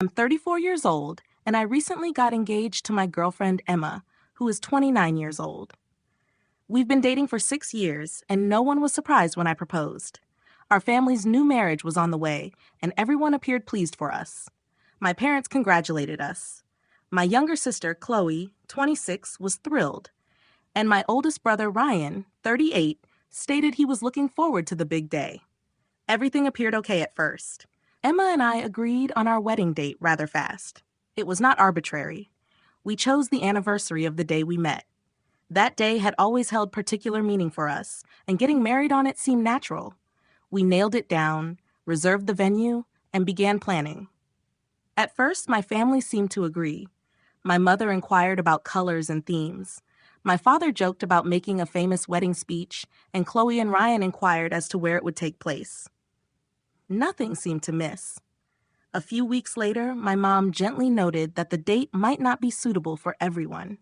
I'm 34 years old, and I recently got engaged to my girlfriend Emma, who is 29 years old. We've been dating for 6 years, and no one was surprised when I proposed. Our family's new marriage was on the way, and everyone appeared pleased for us. My parents congratulated us. My younger sister, Khloe, 26, was thrilled, and my oldest brother, Ryan, 38, stated he was looking forward to the big day. Everything appeared okay at first. Emma and I agreed on our wedding date rather fast. It was not arbitrary. We chose the anniversary of the day we met. That day had always held particular meaning for us, and getting married on it seemed natural. We nailed it down, reserved the venue, and began planning. At first, my family seemed to agree. My mother inquired about colors and themes. My father joked about making a famous wedding speech, and Khloe and Ryan inquired as to where it would take place. Nothing seemed to miss. A few weeks later, my mom gently noted that the date might not be suitable for everyone.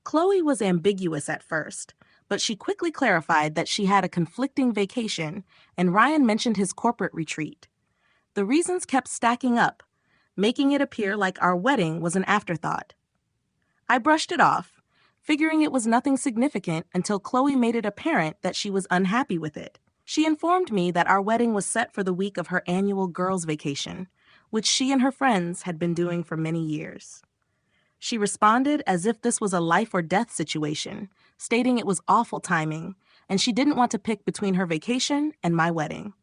Khloe was ambiguous at first, but she quickly clarified that she had a conflicting vacation, and Ryan mentioned his corporate retreat. The reasons kept stacking up, making it appear like our wedding was an afterthought. I brushed it off, figuring it was nothing significant until Khloe made it apparent that she was unhappy with it. She informed me that our wedding was set for the week of her annual girls' vacation, which she and her friends had been doing for many years. She responded as if this was a life or death situation, stating it was awful timing, and she didn't want to pick between her vacation and my wedding.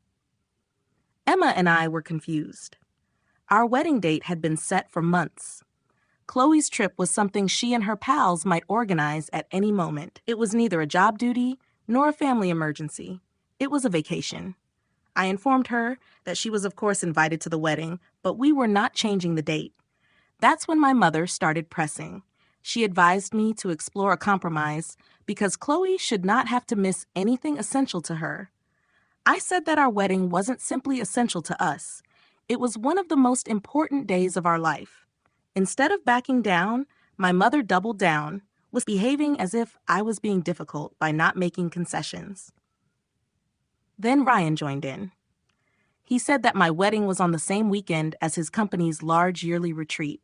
Emma and I were confused. Our wedding date had been set for months. Khloe's trip was something she and her pals might organize at any moment. It was neither a job duty nor a family emergency. It was a vacation. I informed her that she was of course invited to the wedding, but we were not changing the date. That's when my mother started pressing. She advised me to explore a compromise because Khloe should not have to miss anything essential to her. I said that our wedding wasn't simply essential to us. It was one of the most important days of our life. Instead of backing down, my mother doubled down, was behaving as if I was being difficult by not making concessions. Then Ryan joined in. He said that my wedding was on the same weekend as his company's large yearly retreat.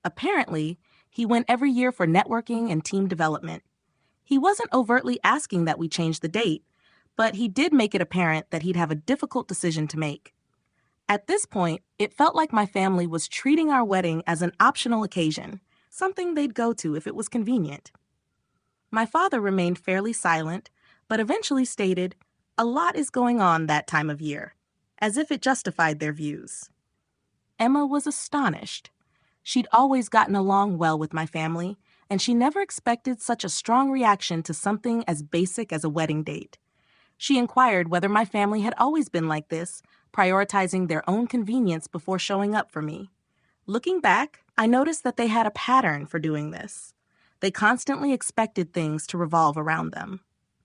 Apparently, he went every year for networking and team development. He wasn't overtly asking that we change the date, but he did make it apparent that he'd have a difficult decision to make. At this point, it felt like my family was treating our wedding as an optional occasion, something they'd go to if it was convenient. My father remained fairly silent, but eventually stated, "A lot is going on that time of year," as if it justified their views. Emma was astonished. She'd always gotten along well with my family, and she never expected such a strong reaction to something as basic as a wedding date. She inquired whether my family had always been like this, prioritizing their own convenience before showing up for me. Looking back, I noticed that they had a pattern for doing this. They constantly expected things to revolve around them.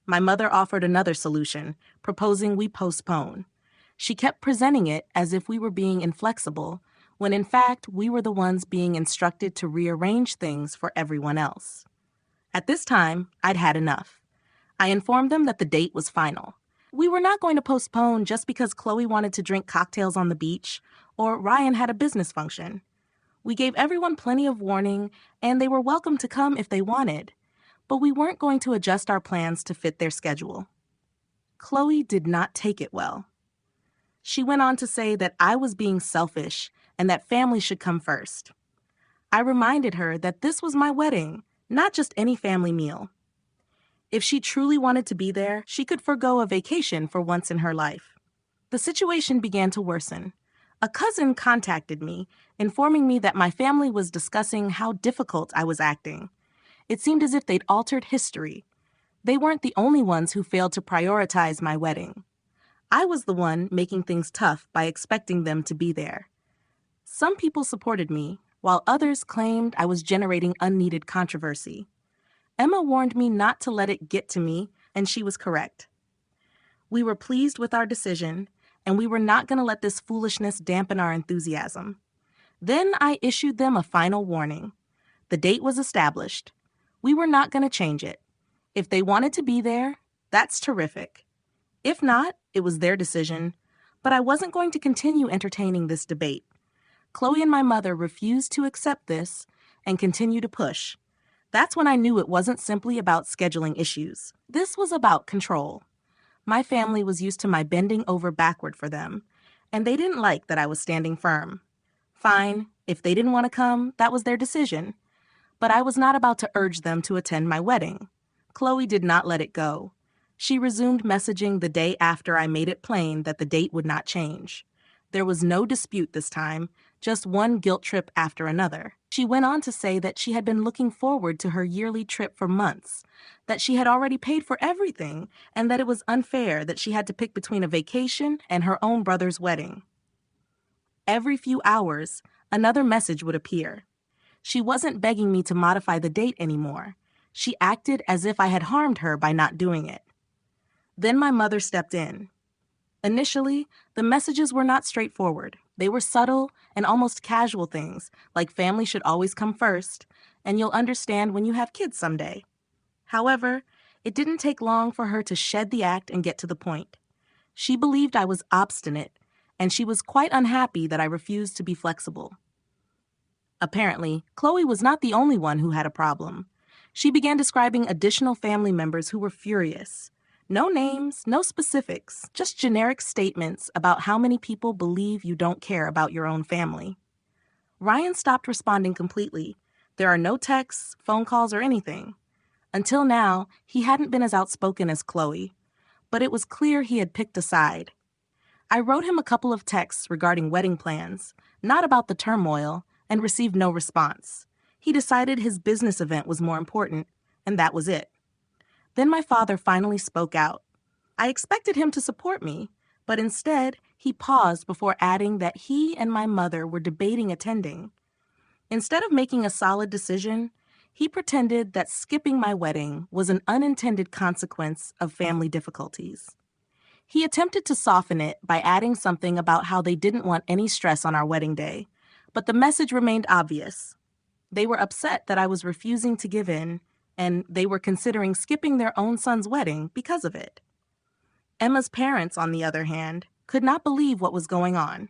My mother offered another solution, proposing we postpone. She kept presenting it as if we were being inflexible, when in fact we were the ones being instructed to rearrange things for everyone else. At this time, I'd had enough. I informed them that the date was final. We were not going to postpone just because Khloe wanted to drink cocktails on the beach or Ryan had a business function. We gave everyone plenty of warning, and they were welcome to come if they wanted, but we weren't going to adjust our plans to fit their schedule. Khloe did not take it well. She went on to say that I was being selfish and that family should come first. I reminded her that this was my wedding, not just any family meal. If she truly wanted to be there, she could forgo a vacation for once in her life. The situation began to worsen. A cousin contacted me, informing me that my family was discussing how difficult I was acting. It seemed as if they'd altered history. They weren't the only ones who failed to prioritize my wedding. I was the one making things tough by expecting them to be there. Some people supported me, while others claimed I was generating unneeded controversy. Emma warned me not to let it get to me, and she was correct. We were pleased with our decision, and we were not going to let this foolishness dampen our enthusiasm. Then I issued them a final warning. The date was established. We were not going to change it. If they wanted to be there, that's terrific. If not, it was their decision, but I wasn't going to continue entertaining this debate. Khloe and my mother refused to accept this and continue to push. That's when I knew it wasn't simply about scheduling issues. This was about control. My family was used to my bending over backward for them, and they didn't like that I was standing firm. Fine, if they didn't want to come, that was their decision. But I was not about to urge them to attend my wedding. Khloe did not let it go. She resumed messaging the day after I made it plain that the date would not change. There was no dispute this time, just one guilt trip after another. She went on to say that she had been looking forward to her yearly trip for months, that she had already paid for everything, and that it was unfair that she had to pick between a vacation and her own brother's wedding. Every few hours, another message would appear. She wasn't begging me to modify the date anymore. She acted as if I had harmed her by not doing it. Then my mother stepped in. Initially, the messages were not straightforward. They were subtle and almost casual things, like family should always come first, and you'll understand when you have kids someday. However, it didn't take long for her to shed the act and get to the point. She believed I was obstinate, and she was quite unhappy that I refused to be flexible. Apparently, Khloe was not the only one who had a problem. She began describing additional family members who were furious. No names, no specifics, just generic statements about how many people believe you don't care about your own family. Ryan stopped responding completely. There are no texts, phone calls, or anything. Until now, he hadn't been as outspoken as Khloe, but it was clear he had picked a side. I wrote him a couple of texts regarding wedding plans, not about the turmoil, and received no response. He decided his business event was more important, and that was it. Then my father finally spoke out. I expected him to support me, but instead, he paused before adding that he and my mother were debating attending. Instead of making a solid decision, he pretended that skipping my wedding was an unintended consequence of family difficulties. He attempted to soften it by adding something about how they didn't want any stress on our wedding day, but the message remained obvious. They were upset that I was refusing to give in, and they were considering skipping their own son's wedding because of it. Emma's parents, on the other hand, could not believe what was going on.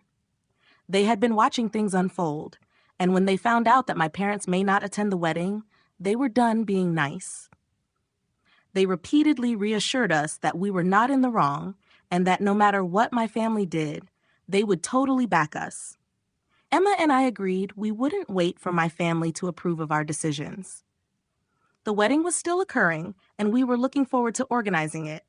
They had been watching things unfold, and when they found out that my parents may not attend the wedding, they were done being nice. They repeatedly reassured us that we were not in the wrong and that no matter what my family did, they would totally back us. Emma and I agreed we wouldn't wait for my family to approve of our decisions. The wedding was still occurring, and we were looking forward to organizing it.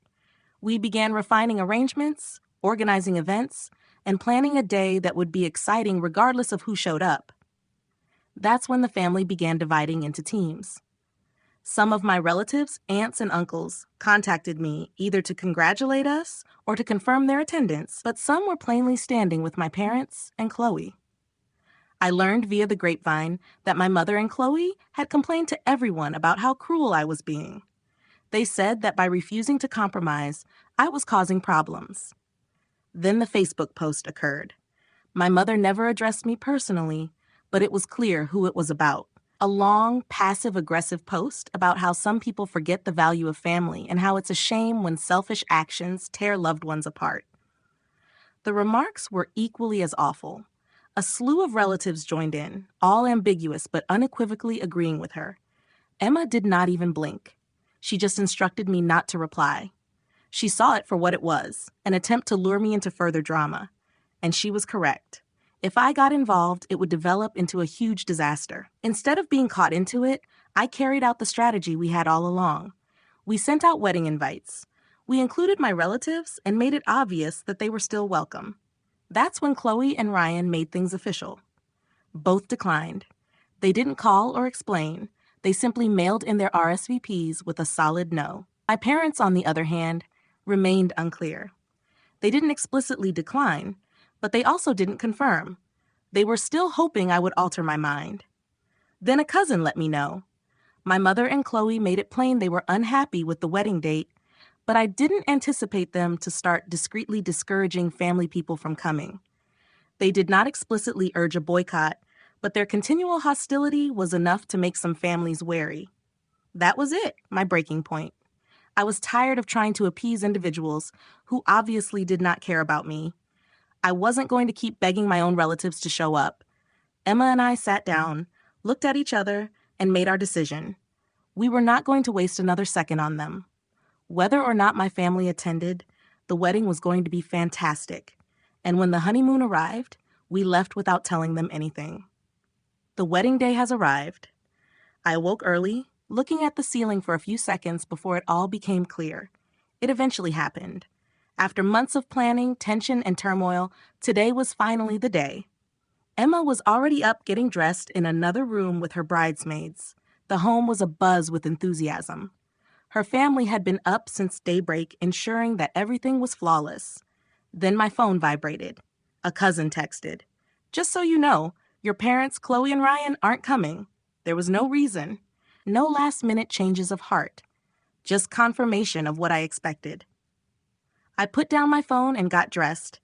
We began refining arrangements, organizing events, and planning a day that would be exciting regardless of who showed up. That's when the family began dividing into teams. Some of my relatives, aunts, and uncles contacted me either to congratulate us or to confirm their attendance, but some were plainly standing with my parents and Khloe. I learned via the grapevine that my mother and Khloe had complained to everyone about how cruel I was being. They said that by refusing to compromise, I was causing problems. Then the Facebook post occurred. My mother never addressed me personally, but it was clear who it was about. A long, passive-aggressive post about how some people forget the value of family and how it's a shame when selfish actions tear loved ones apart. The remarks were equally as awful. A slew of relatives joined in, all ambiguous but unequivocally agreeing with her. Emma did not even blink. She just instructed me not to reply. She saw it for what it was, an attempt to lure me into further drama. And she was correct. If I got involved, it would develop into a huge disaster. Instead of being caught into it, I carried out the strategy we had all along. We sent out wedding invites. We included my relatives and made it obvious that they were still welcome. That's when Khloe and Ryan made things official. Both declined. They didn't call or explain. They simply mailed in their RSVPs with a solid no. My parents, on the other hand, remained unclear. They didn't explicitly decline, but they also didn't confirm. They were still hoping I would alter my mind. Then a cousin let me know. My mother and Khloe made it plain they were unhappy with the wedding date, but I didn't anticipate them to start discreetly discouraging family people from coming. They did not explicitly urge a boycott, but their continual hostility was enough to make some families wary. That was it, my breaking point. I was tired of trying to appease individuals who obviously did not care about me. I wasn't going to keep begging my own relatives to show up. Emma and I sat down, looked at each other, and made our decision. We were not going to waste another second on them. Whether or not my family attended, the wedding was going to be fantastic. And when the honeymoon arrived, we left without telling them anything. The wedding day has arrived. I awoke early, looking at the ceiling for a few seconds before it all became clear. It eventually happened. After months of planning, tension, and turmoil, today was finally the day. Emma was already up getting dressed in another room with her bridesmaids. The home was abuzz with enthusiasm. Her family had been up since daybreak, ensuring that everything was flawless. Then my phone vibrated. A cousin texted, "Just so you know, your parents, Khloe and Ryan, aren't coming." There was no reason. No last-minute changes of heart. Just confirmation of what I expected. I put down my phone and got dressed.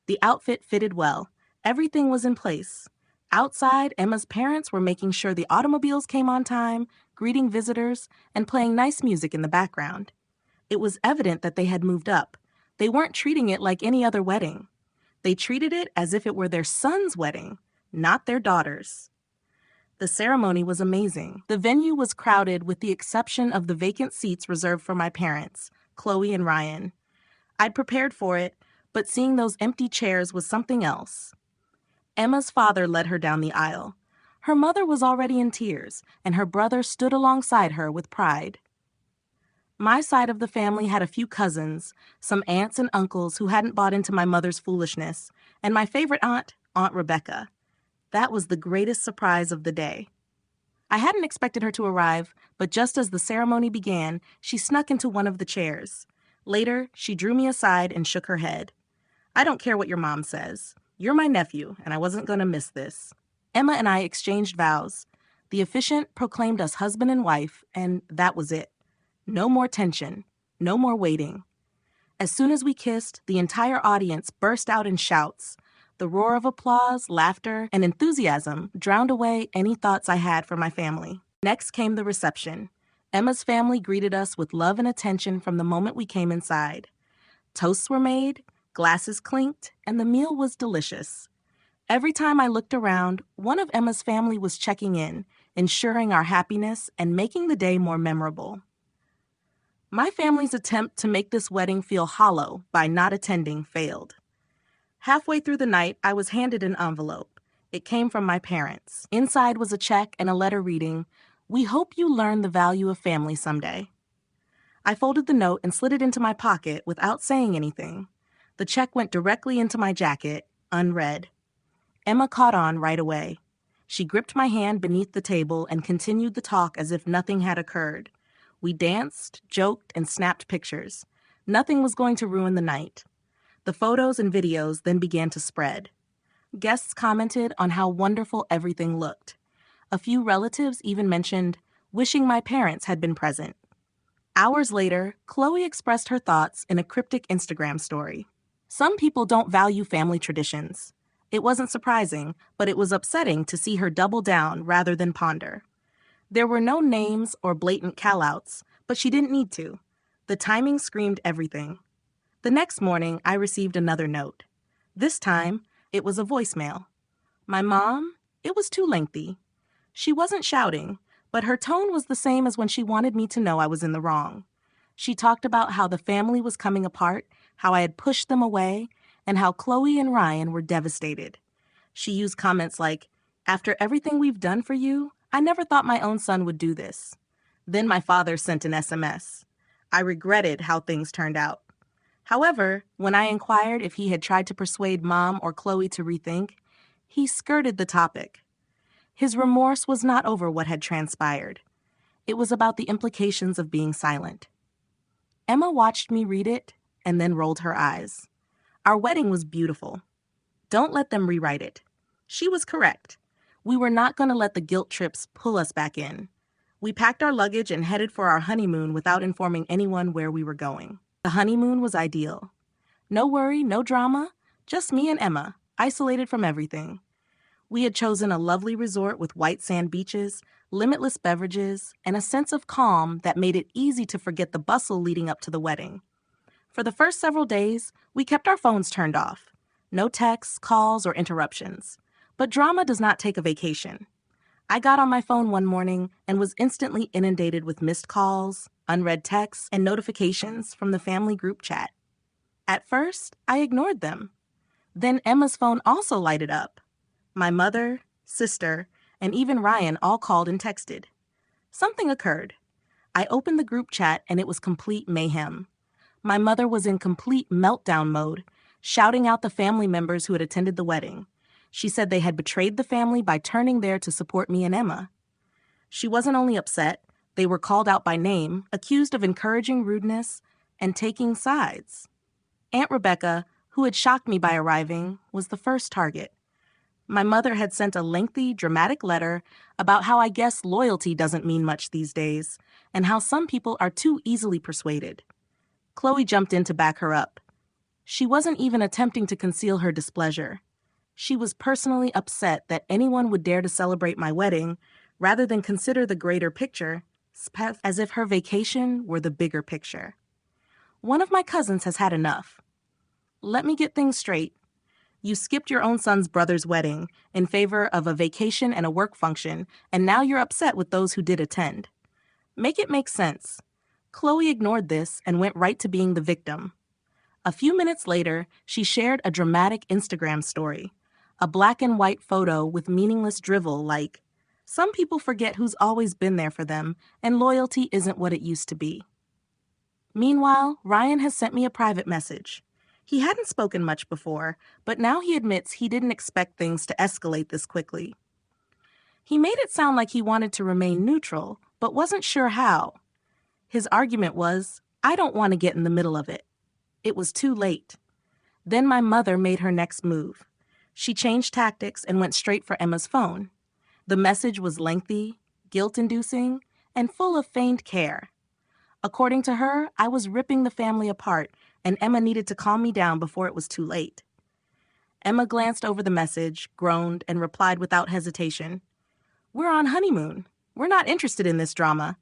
The outfit fitted well. Everything was in place. Outside, Emma's parents were making sure the automobiles came on time, greeting visitors, and playing nice music in the background. It was evident that they had moved up. They weren't treating it like any other wedding. They treated it as if it were their son's wedding, not their daughter's. The ceremony was amazing. The venue was crowded with the exception of the vacant seats reserved for my parents, Khloe and Ryan. I'd prepared for it, but seeing those empty chairs was something else. Emma's father led her down the aisle. Her mother was already in tears, and her brother stood alongside her with pride. My side of the family had a few cousins, some aunts and uncles who hadn't bought into my mother's foolishness, and my favorite aunt, Aunt Rebecca. That was the greatest surprise of the day. I hadn't expected her to arrive, but just as the ceremony began, she snuck into one of the chairs. Later, she drew me aside and shook her head. "I don't care what your mom says. You're my nephew, and I wasn't going to miss this." Emma and I exchanged vows. The officiant proclaimed us husband and wife, and that was it. No more tension. No more waiting. As soon as we kissed, the entire audience burst out in shouts. The roar of applause, laughter, and enthusiasm drowned away any thoughts I had for my family. Next came the reception. Emma's family greeted us with love and attention from the moment we came inside. Toasts were made, glasses clinked, and the meal was delicious. Every time I looked around, one of Emma's family was checking in, ensuring our happiness and making the day more memorable. My family's attempt to make this wedding feel hollow by not attending failed. Halfway through the night, I was handed an envelope. It came from my parents. Inside was a check and a letter reading, "We hope you learn the value of family someday." I folded the note and slid it into my pocket without saying anything. The check went directly into my jacket, unread. Emma caught on right away. She gripped my hand beneath the table and continued the talk as if nothing had occurred. We danced, joked, and snapped pictures. Nothing was going to ruin the night. The photos and videos then began to spread. Guests commented on how wonderful everything looked. A few relatives even mentioned wishing my parents had been present. Hours later, Khloe expressed her thoughts in a cryptic Instagram story. Some people don't value family traditions. It wasn't surprising, but it was upsetting to see her double down rather than ponder. There were no names or blatant call-outs, but she didn't need to. The timing screamed everything. The next morning, I received another note. This time, it was a voicemail. My mom? It was too lengthy. She wasn't shouting, but her tone was the same as when she wanted me to know I was in the wrong. She talked about how the family was coming apart, how I had pushed them away, and how Khloe and Ryan were devastated. She used comments like, "After everything we've done for you, I never thought my own son would do this." Then my father sent an SMS. I regretted how things turned out. However, when I inquired if he had tried to persuade Mom or Khloe to rethink, he skirted the topic. His remorse was not over what had transpired. It was about the implications of being silent. Emma watched me read it and then rolled her eyes. Our wedding was beautiful. Don't let them rewrite it. She was correct. We were not going to let the guilt trips pull us back in. We packed our luggage and headed for our honeymoon without informing anyone where we were going. The honeymoon was ideal. No worry, no drama, just me and Emma, isolated from everything. We had chosen a lovely resort with white sand beaches, limitless beverages, and a sense of calm that made it easy to forget the bustle leading up to the wedding. For the first several days, we kept our phones turned off. No texts, calls, or interruptions. But drama does not take a vacation. I got on my phone one morning and was instantly inundated with missed calls, unread texts, and notifications from the family group chat. At first, I ignored them. Then Emma's phone also lighted up. My mother, sister, and even Ryan all called and texted. Something occurred. I opened the group chat and it was complete mayhem. My mother was in complete meltdown mode, shouting out the family members who had attended the wedding. She said they had betrayed the family by turning there to support me and Emma. She wasn't only upset, they were called out by name, accused of encouraging rudeness, and taking sides. Aunt Rebecca, who had shocked me by arriving, was the first target. My mother had sent a lengthy, dramatic letter about how I guess loyalty doesn't mean much these days, and how some people are too easily persuaded. Khloe jumped in to back her up. She wasn't even attempting to conceal her displeasure. She was personally upset that anyone would dare to celebrate my wedding rather than consider the greater picture, as if her vacation were the bigger picture. One of my cousins has had enough. Let me get things straight. You skipped your own son's brother's wedding in favor of a vacation and a work function, and now you're upset with those who did attend. Make it make sense. Khloe ignored this and went right to being the victim. A few minutes later, she shared a dramatic Instagram story, a black and white photo with meaningless drivel like, "Some people forget who's always been there for them, and loyalty isn't what it used to be." Meanwhile, Ryan has sent me a private message. He hadn't spoken much before, but now he admits he didn't expect things to escalate this quickly. He made it sound like he wanted to remain neutral, but wasn't sure how. His argument was, I don't want to get in the middle of it. It was too late. Then my mother made her next move. She changed tactics and went straight for Emma's phone. The message was lengthy, guilt-inducing, and full of feigned care. According to her, I was ripping the family apart, and Emma needed to calm me down before it was too late. Emma glanced over the message, groaned, and replied without hesitation, "We're on honeymoon. We're not interested in this drama."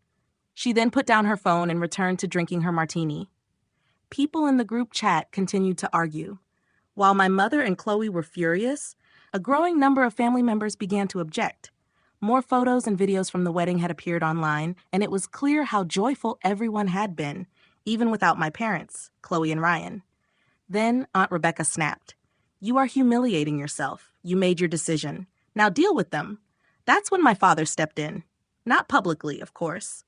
She then put down her phone and returned to drinking her martini. People in the group chat continued to argue. While my mother and Khloe were furious, a growing number of family members began to object. More photos and videos from the wedding had appeared online, and it was clear how joyful everyone had been, even without my parents, Khloe and Ryan. Then Aunt Rebecca snapped. "You are humiliating yourself. You made your decision. Now deal with them." That's when my father stepped in. Not publicly, of course.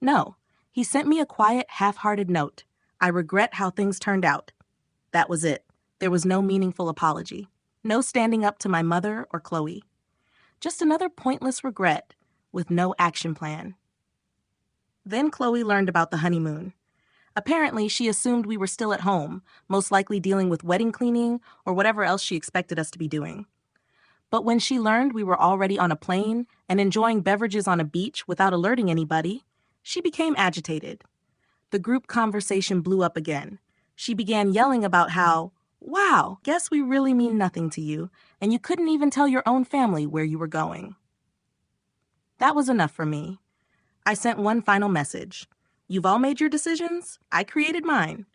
No, he sent me a quiet, half-hearted note. "I regret how things turned out." That was it. There was no meaningful apology. No standing up to my mother or Khloe. Just another pointless regret with no action plan. Then Khloe learned about the honeymoon. Apparently, she assumed we were still at home, most likely dealing with wedding cleaning or whatever else she expected us to be doing. But when she learned we were already on a plane and enjoying beverages on a beach without alerting anybody, she became agitated. The group conversation blew up again. She began yelling about how, "Wow, guess we really mean nothing to you, and you couldn't even tell your own family where you were going." That was enough for me. I sent one final message. "You've all made your decisions. I created mine.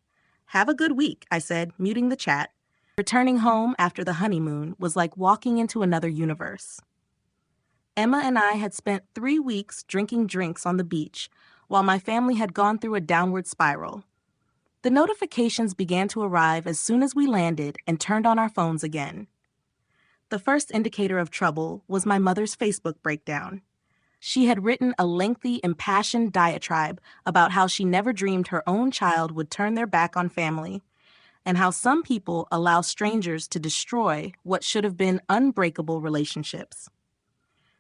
Have a good week," I said, muting the chat. Returning home after the honeymoon was like walking into another universe. Emma and I had spent 3 weeks drinking drinks on the beach, while my family had gone through a downward spiral. The notifications began to arrive as soon as we landed and turned on our phones again. The first indicator of trouble was my mother's Facebook breakdown. She had written a lengthy, impassioned diatribe about how she never dreamed her own child would turn their back on family, and how some people allow strangers to destroy what should have been unbreakable relationships.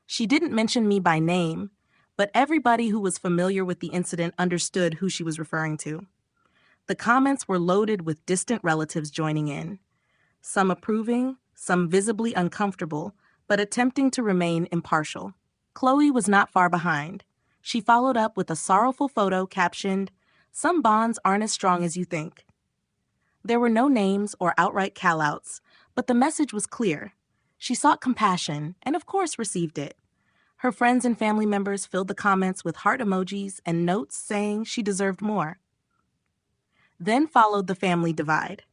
She didn't mention me by name, but everybody who was familiar with the incident understood who she was referring to. The comments were loaded with distant relatives joining in, some approving, some visibly uncomfortable, but attempting to remain impartial. Khloe was not far behind. She followed up with a sorrowful photo captioned, "Some bonds aren't as strong as you think." There were no names or outright call-outs, but the message was clear. She sought compassion and, of course, received it. Her friends and family members filled the comments with heart emojis and notes saying she deserved more. Then followed the family divide.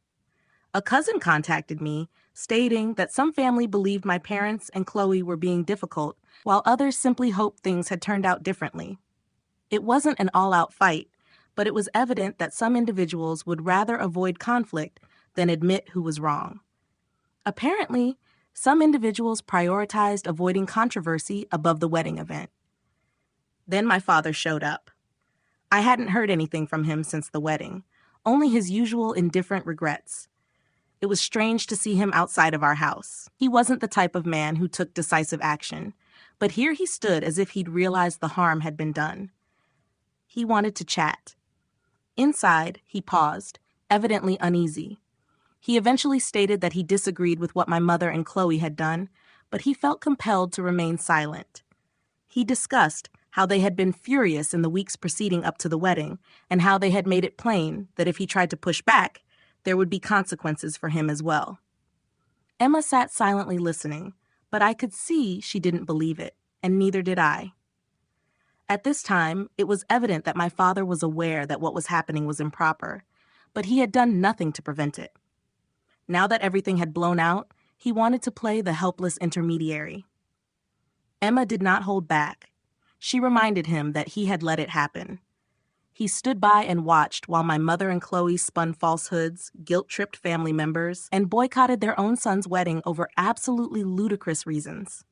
A cousin contacted me, stating that some family believed my parents and Khloe were being difficult, while others simply hoped things had turned out differently. It wasn't an all-out fight, but it was evident that some individuals would rather avoid conflict than admit who was wrong. Apparently, some individuals prioritized avoiding controversy above the wedding event. Then my father showed up. I hadn't heard anything from him since the wedding, only his usual indifferent regrets. It was strange to see him outside of our house. He wasn't the type of man who took decisive action, but here he stood as if he'd realized the harm had been done. He wanted to chat. Inside, he paused, evidently uneasy. He eventually stated that he disagreed with what my mother and Khloe had done, but he felt compelled to remain silent. He discussed how they had been furious in the weeks preceding up to the wedding, and how they had made it plain that if he tried to push back, there would be consequences for him as well. Emma sat silently listening, but I could see she didn't believe it, and neither did I. At this time, it was evident that my father was aware that what was happening was improper, but he had done nothing to prevent it. Now that everything had blown out, he wanted to play the helpless intermediary. Emma did not hold back. She reminded him that he had let it happen. He stood by and watched while my mother and Khloe spun falsehoods, guilt-tripped family members, and boycotted their own son's wedding over absolutely ludicrous reasons.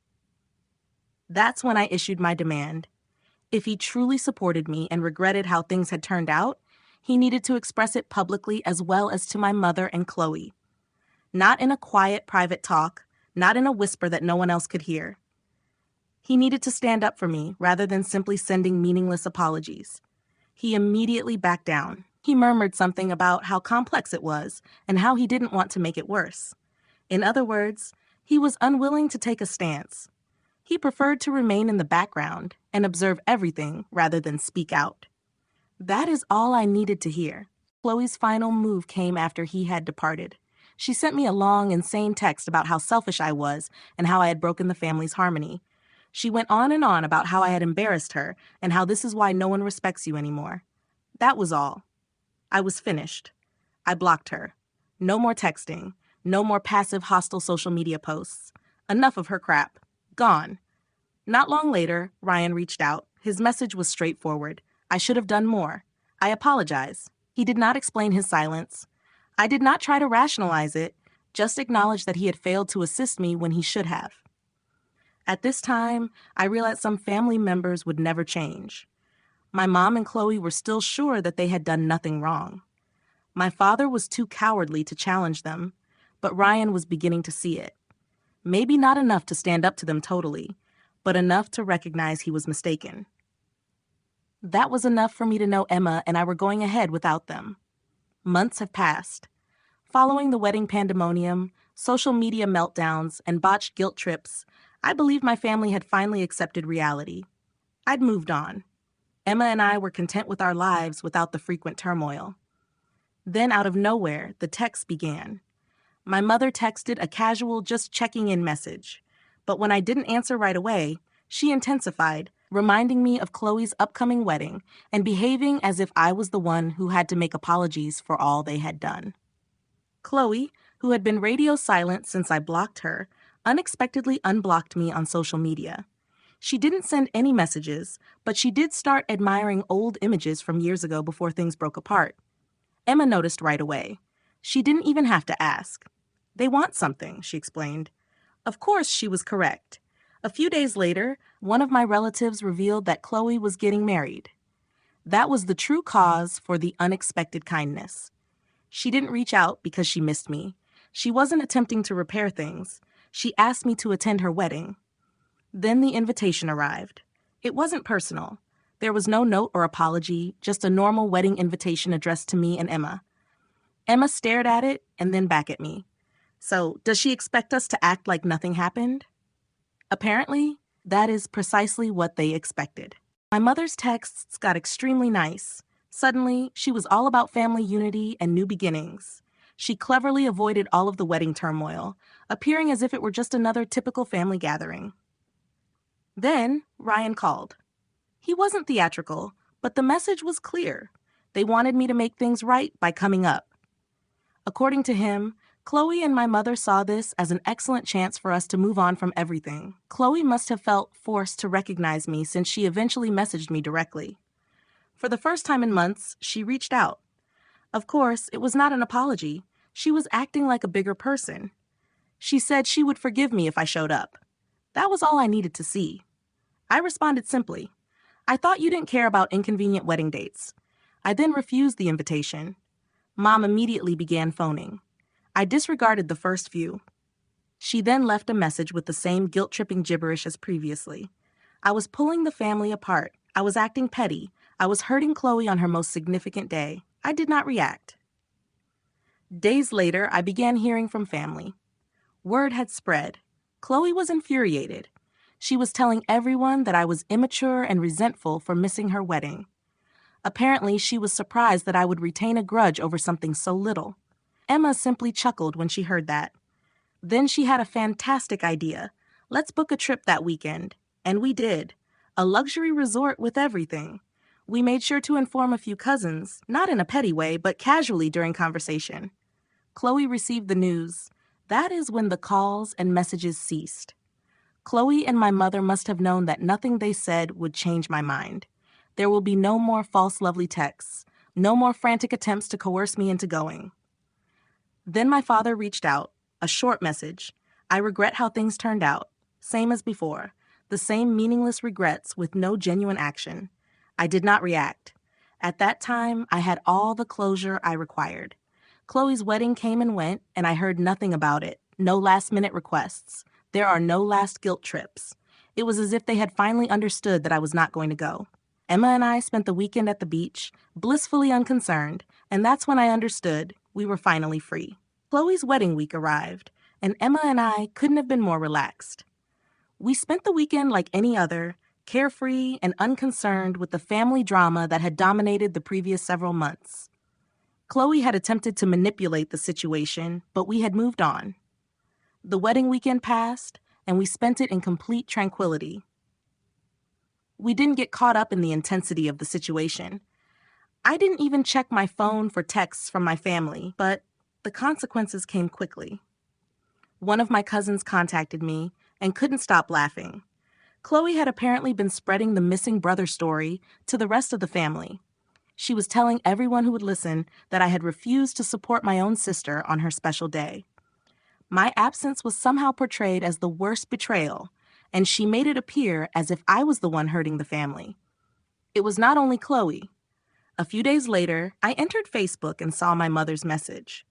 That's when I issued my demand. If he truly supported me and regretted how things had turned out, he needed to express it publicly as well as to my mother and Khloe. Not in a quiet, private talk, not in a whisper that no one else could hear. He needed to stand up for me rather than simply sending meaningless apologies. He immediately backed down. He murmured something about how complex it was and how he didn't want to make it worse. In other words, he was unwilling to take a stance. He preferred to remain in the background and observe everything rather than speak out. That is all I needed to hear. Khloe's final move came after he had departed. She sent me a long, insane text about how selfish I was and how I had broken the family's harmony. She went on and on about how I had embarrassed her and how this is why no one respects you anymore. That was all. I was finished. I blocked her. No more texting. No more passive, hostile social media posts. Enough of her crap. Gone. Not long later, Ryan reached out. His message was straightforward. I should have done more. I apologize. He did not explain his silence. I did not try to rationalize it, just acknowledge that he had failed to assist me when he should have. At this time, I realized some family members would never change. My mom and Khloe were still sure that they had done nothing wrong. My father was too cowardly to challenge them, but Ryan was beginning to see it. Maybe not enough to stand up to them totally, but enough to recognize he was mistaken. That was enough for me to know Emma and I were going ahead without them. Months have passed. Following the wedding pandemonium, social media meltdowns, and botched guilt trips, I believed my family had finally accepted reality. I'd moved on. Emma and I were content with our lives without the frequent turmoil. Then out of nowhere, the texts began. My mother texted a casual just checking in message, but when I didn't answer right away, she intensified, reminding me of Khloe's upcoming wedding and behaving as if I was the one who had to make apologies for all they had done. Khloe, who had been radio silent since I blocked her, unexpectedly unblocked me on social media. She didn't send any messages, but she did start admiring old images from years ago before things broke apart. Emma noticed right away. She didn't even have to ask. They want something, she explained. Of course, she was correct. A few days later, one of my relatives revealed that Khloe was getting married. That was the true cause for the unexpected kindness. She didn't reach out because she missed me. She wasn't attempting to repair things. She asked me to attend her wedding. Then the invitation arrived. It wasn't personal. There was no note or apology, just a normal wedding invitation addressed to me and Emma. Emma stared at it and then back at me. So, does she expect us to act like nothing happened? Apparently, that is precisely what they expected. My mother's texts got extremely nice. Suddenly, she was all about family unity and new beginnings. She cleverly avoided all of the wedding turmoil, appearing as if it were just another typical family gathering. Then, Ryan called. He wasn't theatrical, but the message was clear. They wanted me to make things right by coming up. According to him, Khloe and my mother saw this as an excellent chance for us to move on from everything. Khloe must have felt forced to recognize me since she eventually messaged me directly. For the first time in months, she reached out. Of course, it was not an apology. She was acting like a bigger person. She said she would forgive me if I showed up. That was all I needed to see. I responded simply, "I thought you didn't care about inconvenient wedding dates." I then refused the invitation. Mom immediately began phoning. I disregarded the first few. She then left a message with the same guilt-tripping gibberish as previously. I was pulling the family apart. I was acting petty. I was hurting Khloe on her most significant day. I did not react. Days later, I began hearing from family. Word had spread. Khloe was infuriated. She was telling everyone that I was immature and resentful for missing her wedding. Apparently, she was surprised that I would retain a grudge over something so little. Emma simply chuckled when she heard that. Then she had a fantastic idea. Let's book a trip that weekend. And we did. A luxury resort with everything. We made sure to inform a few cousins, not in a petty way, but casually during conversation. Khloe received the news. That is when the calls and messages ceased. Khloe and my mother must have known that nothing they said would change my mind. There will be no more false lovely texts, no more frantic attempts to coerce me into going. Then my father reached out, a short message. I regret how things turned out. Same as before. The same meaningless regrets with no genuine action. I did not react. At that time, I had all the closure I required. Khloe's wedding came and went, and I heard nothing about it. No last-minute requests. There are no last guilt trips. It was as if they had finally understood that I was not going to go. Emma and I spent the weekend at the beach, blissfully unconcerned, and that's when I understood we were finally free. Khloe's wedding week arrived, and Emma and I couldn't have been more relaxed. We spent the weekend like any other, carefree and unconcerned with the family drama that had dominated the previous several months. Khloe had attempted to manipulate the situation, but we had moved on. The wedding weekend passed, and we spent it in complete tranquility. We didn't get caught up in the intensity of the situation. I didn't even check my phone for texts from my family, but the consequences came quickly. One of my cousins contacted me and couldn't stop laughing. Khloe had apparently been spreading the missing brother story to the rest of the family. She was telling everyone who would listen that I had refused to support my own sister on her special day. My absence was somehow portrayed as the worst betrayal, and she made it appear as if I was the one hurting the family. It was not only Khloe. A few days later, I entered Facebook and saw my mother's message.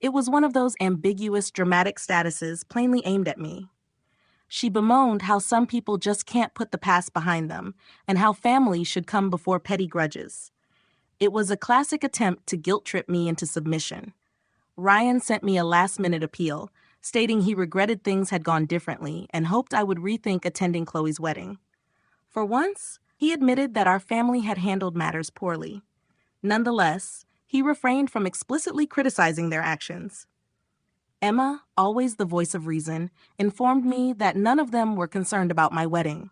It was one of those ambiguous, dramatic statuses plainly aimed at me. She bemoaned how some people just can't put the past behind them, and how family should come before petty grudges. It was a classic attempt to guilt-trip me into submission. Ryan sent me a last-minute appeal, stating he regretted things had gone differently and hoped I would rethink attending Khloe's wedding. For once, he admitted that our family had handled matters poorly. Nonetheless, he refrained from explicitly criticizing their actions. Emma, always the voice of reason, informed me that none of them were concerned about my wedding.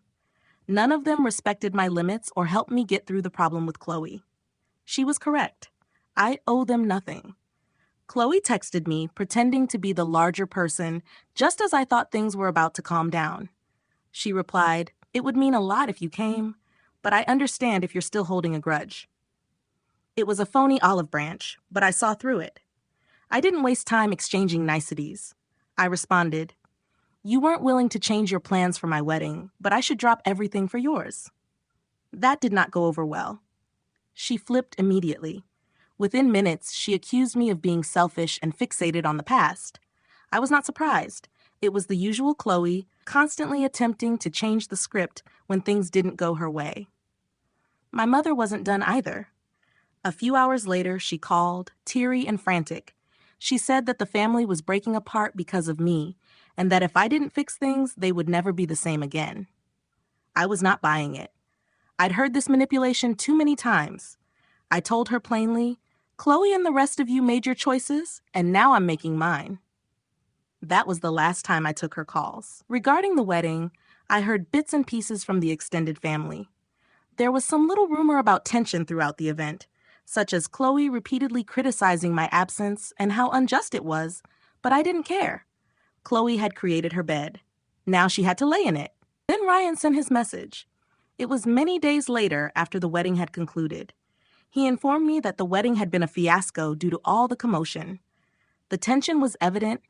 None of them respected my limits or helped me get through the problem with Khloe. She was correct. I owe them nothing. Khloe texted me, pretending to be the larger person, just as I thought things were about to calm down. She replied, "It would mean a lot if you came, but I understand if you're still holding a grudge." It was a phony olive branch, but I saw through it. I didn't waste time exchanging niceties. I responded, "You weren't willing to change your plans for my wedding, but I should drop everything for yours." That did not go over well. She flipped immediately. Within minutes, she accused me of being selfish and fixated on the past. I was not surprised. It was the usual Khloe, constantly attempting to change the script when things didn't go her way. My mother wasn't done either. A few hours later, she called, teary and frantic. She said that the family was breaking apart because of me, and that if I didn't fix things, they would never be the same again. I was not buying it. I'd heard this manipulation too many times. I told her plainly, "Khloe and the rest of you made your choices, and now I'm making mine." That was the last time I took her calls. Regarding the wedding, I heard bits and pieces from the extended family. There was some little rumor about tension throughout the event, such as Khloe repeatedly criticizing my absence and how unjust it was, But I didn't care. Khloe had created her bed. Now she had to lay in it. Then Ryan sent his message. It was many days later after the wedding had concluded. He informed me that the wedding had been a fiasco due to all the commotion. The tension was evident,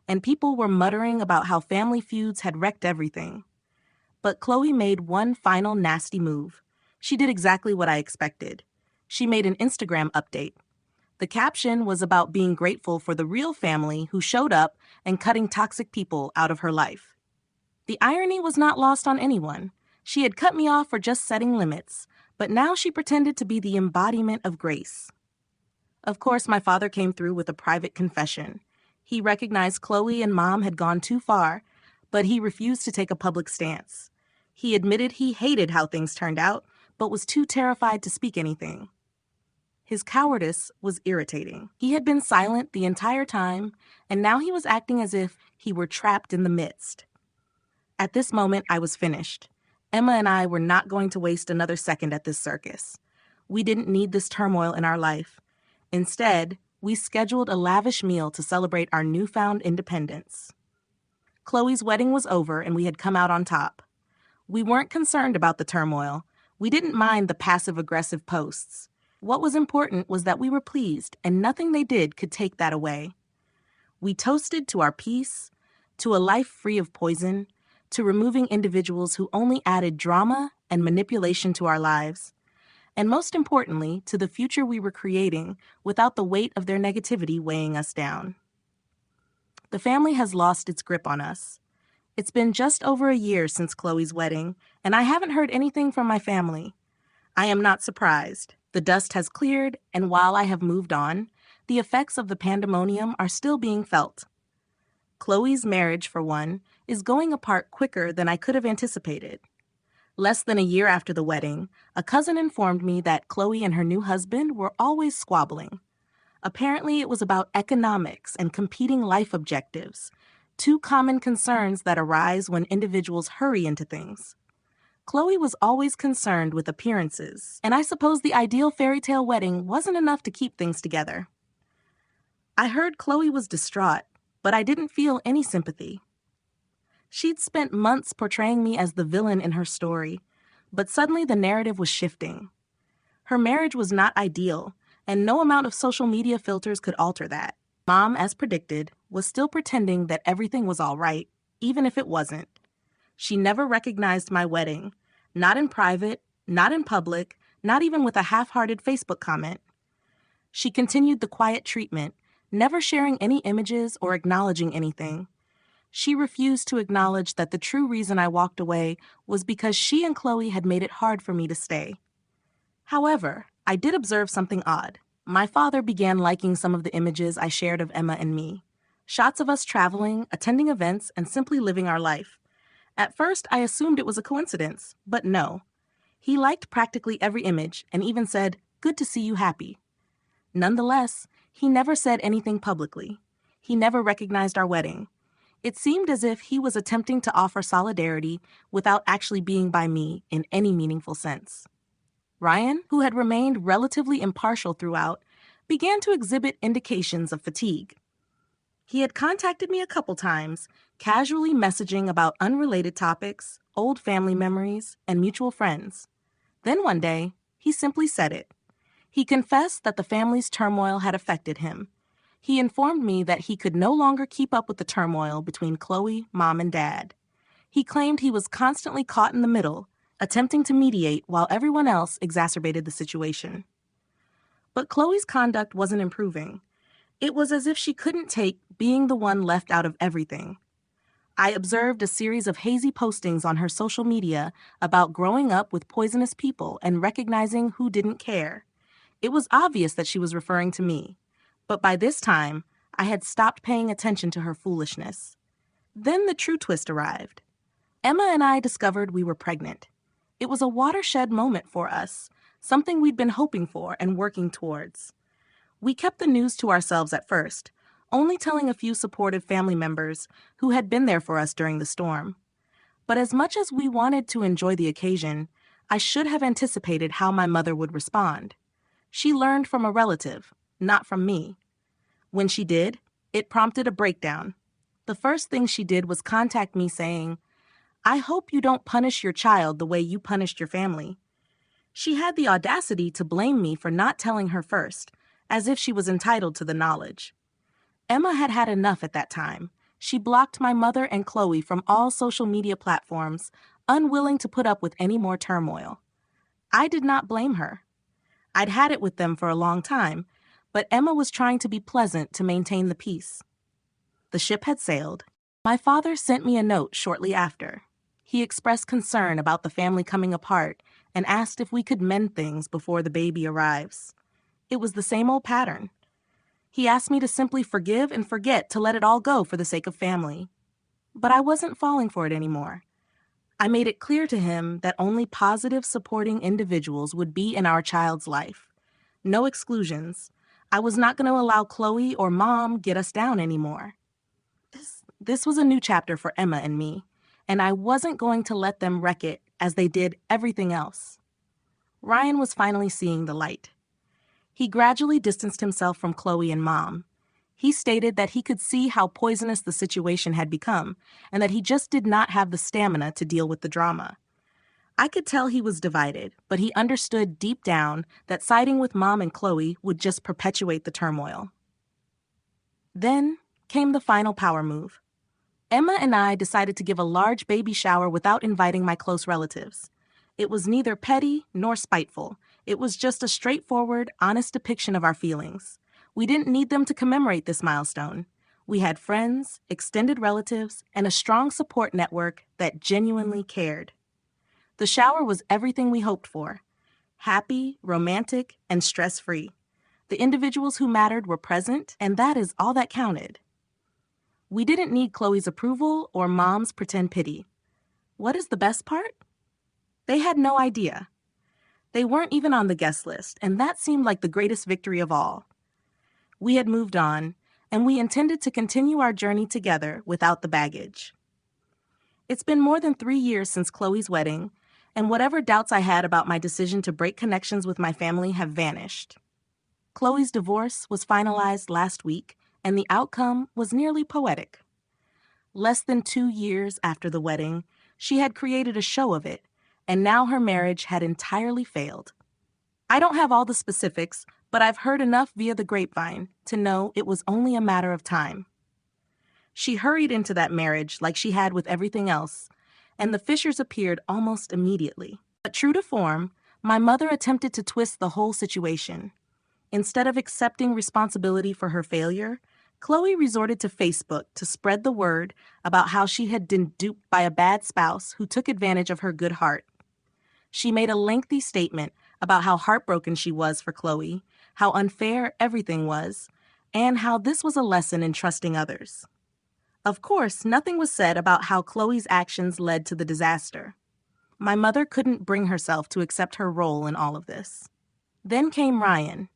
and people were muttering about how family feuds had wrecked everything. But Khloe made one final nasty move. She did exactly what I expected. She made an Instagram update. The caption was about being grateful for the real family who showed up and cutting toxic people out of her life. The irony was not lost on anyone. She had cut me off for just setting limits, but now she pretended to be the embodiment of grace. Of course, my father came through with a private confession. He recognized Khloe and Mom had gone too far, but he refused to take a public stance. He admitted he hated how things turned out, but was too terrified to speak anything. His cowardice was irritating. He had been silent the entire time, and now he was acting as if he were trapped in the midst. At this moment, I was finished. Emma and I were not going to waste another second at this circus. We didn't need this turmoil in our life. Instead, we scheduled a lavish meal to celebrate our newfound independence. Khloe's wedding was over and we had come out on top. We weren't concerned about the turmoil. We didn't mind the passive-aggressive posts. What was important was that we were pleased, and nothing they did could take that away. We toasted to our peace, to a life free of poison, to removing individuals who only added drama and manipulation to our lives, and most importantly, to the future we were creating without the weight of their negativity weighing us down. The family has lost its grip on us. It's been just over a year since Khloe's wedding, and I haven't heard anything from my family. I am not surprised. The dust has cleared, and while I have moved on, the effects of the pandemonium are still being felt. Khloe's marriage, for one, is going apart quicker than I could have anticipated. Less than a year after the wedding, a cousin informed me that Khloe and her new husband were always squabbling. Apparently, it was about economics and competing life objectives, two common concerns that arise when individuals hurry into things. Khloe was always concerned with appearances, and I suppose the ideal fairy tale wedding wasn't enough to keep things together. I heard Khloe was distraught, but I didn't feel any sympathy. She'd spent months portraying me as the villain in her story, but suddenly the narrative was shifting. Her marriage was not ideal, and no amount of social media filters could alter that. Mom, as predicted, was still pretending that everything was all right, even if it wasn't. She never recognized my wedding, not in private, not in public, not even with a half-hearted Facebook comment. She continued the quiet treatment, never sharing any images or acknowledging anything. She refused to acknowledge that the true reason I walked away was because she and Khloe had made it hard for me to stay. However, I did observe something odd. My father began liking some of the images I shared of Emma and me. Shots of us traveling, attending events, and simply living our life. At first, I assumed it was a coincidence, but no. He liked practically every image and even said, "Good to see you happy." Nonetheless, he never said anything publicly. He never recognized our wedding. It seemed as if he was attempting to offer solidarity without actually being by me in any meaningful sense. Ryan, who had remained relatively impartial throughout, began to exhibit indications of fatigue. He had contacted me a couple times, casually messaging about unrelated topics, old family memories, and mutual friends. Then one day, he simply said it. He confessed that the family's turmoil had affected him. He informed me that he could no longer keep up with the turmoil between Khloe, Mom, and Dad. He claimed he was constantly caught in the middle, attempting to mediate while everyone else exacerbated the situation. But Khloe's conduct wasn't improving. It was as if she couldn't take being the one left out of everything. I observed a series of hazy postings on her social media about growing up with poisonous people and recognizing who didn't care. It was obvious that she was referring to me, but by this time, I had stopped paying attention to her foolishness. Then the true twist arrived. Emma and I discovered we were pregnant. It was a watershed moment for us, something we'd been hoping for and working towards. We kept the news to ourselves at first, only telling a few supportive family members who had been there for us during the storm. But as much as we wanted to enjoy the occasion, I should have anticipated how my mother would respond. She learned from a relative, not from me. When she did, It prompted a breakdown. The first thing she did was contact me saying, "I hope you don't punish your child the way you punished your family." She had the audacity to blame me for not telling her first, as if she was entitled to the knowledge. Emma had had enough at that time. She blocked my mother and Khloe from all social media platforms, unwilling to put up with any more turmoil. I did not blame her. I'd had it with them for a long time, but Emma was trying to be pleasant to maintain the peace. The ship had sailed. My father sent me a note shortly after. He expressed concern about the family coming apart and asked if we could mend things before the baby arrives. It was the same old pattern. He asked me to simply forgive and forget to let it all go for the sake of family. But I wasn't falling for it anymore. I made it clear to him that only positive, supporting individuals would be in our child's life. No exclusions. I was not going to allow Khloe or Mom get us down anymore. This was a new chapter for Emma and me, and I wasn't going to let them wreck it as they did everything else. Ryan was finally seeing the light. He gradually distanced himself from Khloe and Mom. He stated that he could see how poisonous the situation had become and that he just did not have the stamina to deal with the drama. I could tell he was divided, but he understood deep down that siding with Mom and Khloe would just perpetuate the turmoil. Then came the final power move. Emma and I decided to give a large baby shower without inviting my close relatives. It was neither petty nor spiteful. It was just a straightforward, honest depiction of our feelings. We didn't need them to commemorate this milestone. We had friends, extended relatives, and a strong support network that genuinely cared. The shower was everything we hoped for. Happy, romantic, and stress-free. The individuals who mattered were present, and that is all that counted. We didn't need Khloe's approval or Mom's pretend pity. What is the best part? They had no idea. They weren't even on the guest list, and that seemed like the greatest victory of all. We had moved on, and we intended to continue our journey together without the baggage. It's been more than 3 years since Khloe's wedding, and whatever doubts I had about my decision to break connections with my family have vanished. Khloe's divorce was finalized last week, and the outcome was nearly poetic. Less than 2 years after the wedding, she had created a show of it, and now her marriage had entirely failed. I don't have all the specifics, but I've heard enough via the grapevine to know it was only a matter of time. She hurried into that marriage like she had with everything else, and the fissures appeared almost immediately. But true to form, my mother attempted to twist the whole situation. Instead of accepting responsibility for her failure, Khloe resorted to Facebook to spread the word about how she had been duped by a bad spouse who took advantage of her good heart. She made a lengthy statement about how heartbroken she was for Khloe, how unfair everything was, and how this was a lesson in trusting others. Of course, nothing was said about how Khloe's actions led to the disaster. My mother couldn't bring herself to accept her role in all of this. Then came Ryan.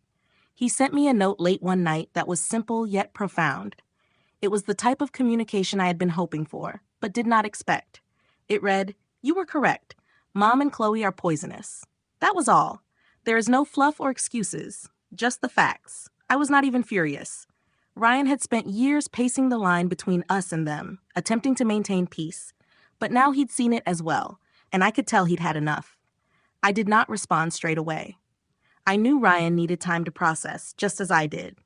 He sent me a note late one night that was simple yet profound. It was the type of communication I had been hoping for, but did not expect. It read, "You were correct. Mom and Khloe are poisonous." That was all. There is no fluff or excuses, just the facts. I was not even furious. Ryan had spent years pacing the line between us and them, attempting to maintain peace. But now he'd seen it as well, and I could tell he'd had enough. I did not respond straight away. I knew Ryan needed time to process, just as I did.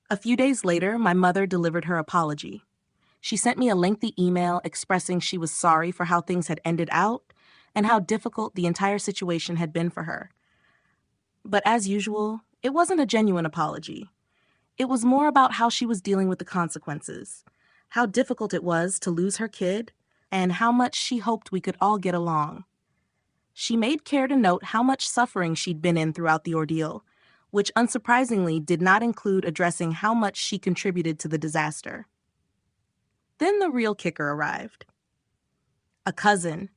A few days later, my mother delivered her apology. She sent me a lengthy email expressing she was sorry for how things had ended out and how difficult the entire situation had been for her. But as usual, it wasn't a genuine apology. It was more about how she was dealing with the consequences, how difficult it was to lose her kid, and how much she hoped we could all get along. She made care to note how much suffering she'd been in throughout the ordeal, which unsurprisingly did not include addressing how much she contributed to the disaster. Then the real kicker arrived. A cousin,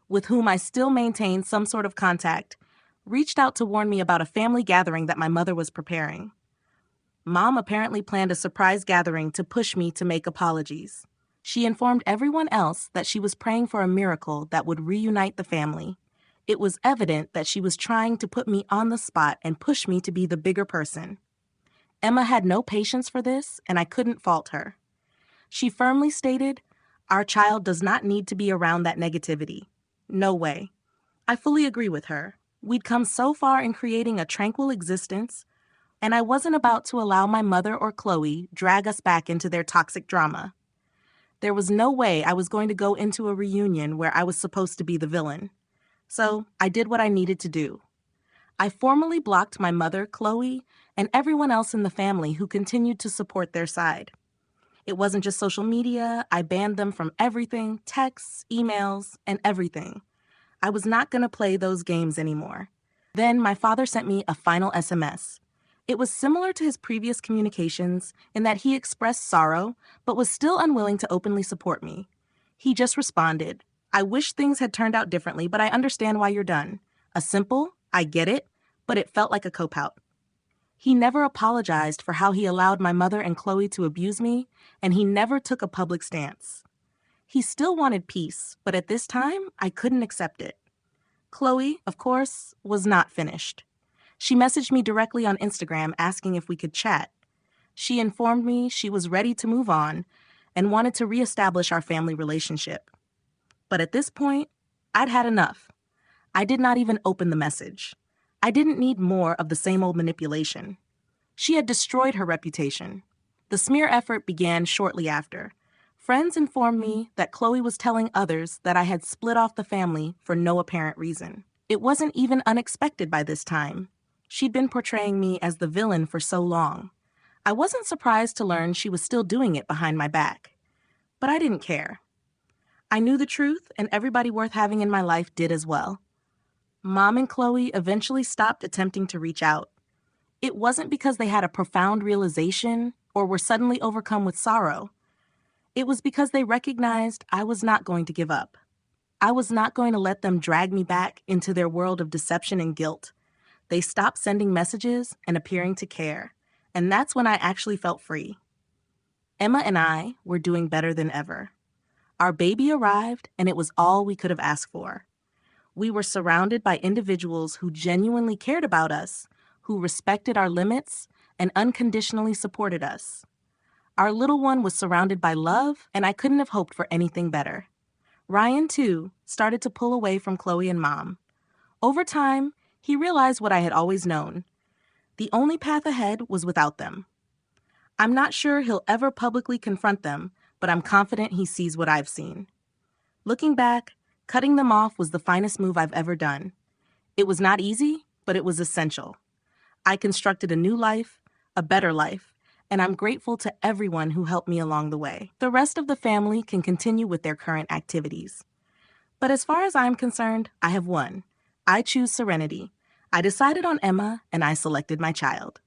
with whom I still maintain some sort of contact, reached out to warn me about a family gathering that my mother was preparing. Mom apparently planned a surprise gathering to push me to make apologies. She informed everyone else that she was praying for a miracle that would reunite the family. It was evident that she was trying to put me on the spot and push me to be the bigger person. Emma had no patience for this, and I couldn't fault her. She firmly stated, "Our child does not need to be around that negativity. No way." I fully agree with her. We'd come so far in creating a tranquil existence, and I wasn't about to allow my mother or Khloe drag us back into their toxic drama. There was no way I was going to go into a reunion where I was supposed to be the villain. So I did what I needed to do. I formally blocked my mother, Khloe, and everyone else in the family who continued to support their side. It wasn't just social media. I banned them from everything, texts, emails, and everything. I was not going to play those games anymore. Then my father sent me a final SMS. It was similar to his previous communications in that he expressed sorrow, but was still unwilling to openly support me. He just responded, "I wish things had turned out differently, but I understand why you're done." A simple, "I get it," but it felt like a cop-out. He never apologized for how he allowed my mother and Khloe to abuse me, and he never took a public stance. He still wanted peace, but at this time, I couldn't accept it. Khloe, of course, was not finished. She messaged me directly on Instagram asking if we could chat. She informed me she was ready to move on and wanted to reestablish our family relationship. But at this point, I'd had enough. I did not even open the message. I didn't need more of the same old manipulation. She had destroyed her reputation. The smear effort began shortly after. Friends informed me that Khloe was telling others that I had split off the family for no apparent reason. It wasn't even unexpected by this time. She'd been portraying me as the villain for so long. I wasn't surprised to learn she was still doing it behind my back. But I didn't care. I knew the truth, and everybody worth having in my life did as well. Mom and Khloe eventually stopped attempting to reach out. It wasn't because they had a profound realization or were suddenly overcome with sorrow. It was because they recognized I was not going to give up. I was not going to let them drag me back into their world of deception and guilt. They stopped sending messages and appearing to care, and that's when I actually felt free. Emma and I were doing better than ever. Our baby arrived, and it was all we could have asked for. We were surrounded by individuals who genuinely cared about us, who respected our limits, and unconditionally supported us. Our little one was surrounded by love, and I couldn't have hoped for anything better. Ryan, too, started to pull away from Khloe and Mom. Over time, he realized what I had always known. The only path ahead was without them. I'm not sure he'll ever publicly confront them, but I'm confident he sees what I've seen. Looking back, cutting them off was the finest move I've ever done. It was not easy, but it was essential. I constructed a new life, a better life, and I'm grateful to everyone who helped me along the way. The rest of the family can continue with their current activities. But as far as I'm concerned, I have won. I choose serenity. I decided on Emma, and I selected my child.